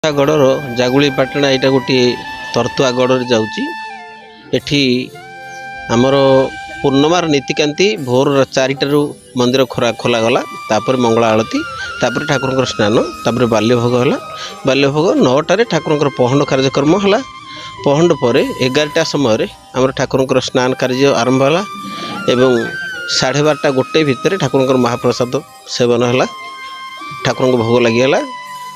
गड़र जागुलीपाटଣା एटा गोटे तरतुआ गड़े जाऊँगी एठी आमर पूर्णमार नीतिकांति भोर 4टार मंदिर खोलागला तापर मंगला आलती तापर ठाकुर स्नान तापर बाल्यभोग है बाल्यभोग 9टार ठाकुर पहंड कार्यक्रम है पहंड पर 11टा समय आम ठाकुर स्नान कार्य आरंभ है एवं 12:30 गोटे भितर ठाकुर महाप्रसाद सेवन है ठाकुर भोग लगिगला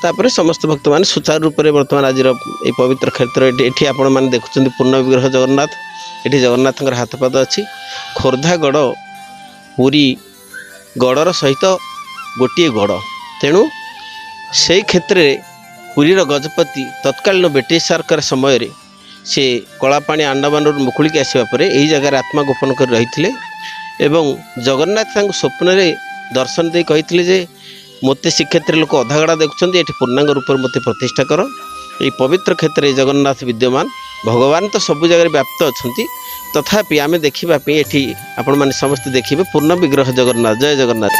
तापर समस्त भक्त मान सुचारू रूप से बर्तमान आज ये पवित्र क्षेत्र ये आपण मैंने देखुं पूर्ण विग्रह जगन्नाथ ये जगन्नाथ हाथपाद अच्छी खोर्धा गड़ पुरी गड़र सहित गोटे गड़ तेणु से क्षेत्र में पुरीर गजपति तत्कालीन ब्रिटिश सरकार समय रे से कलापाणी अंडमान मुकुलिक आसवा पर यही जगह आत्मगोपन कर रही एवं जगन्नाथ स्वप्न दर्शन दे कही जे मोते श्रीक्षेत्र लोक अधागड़ा देखुं ये पूर्णांग रूप में मत प्रतिष्ठा कर ये पवित्र क्षेत्र जगन्नाथ विद्यमान भगवान तो सब जगह व्याप्त अच्छा तथापि आम देखापी ये आपण मैंने समस्त देखिए पूर्ण विग्रह जगन्नाथ। जय जगन्नाथ।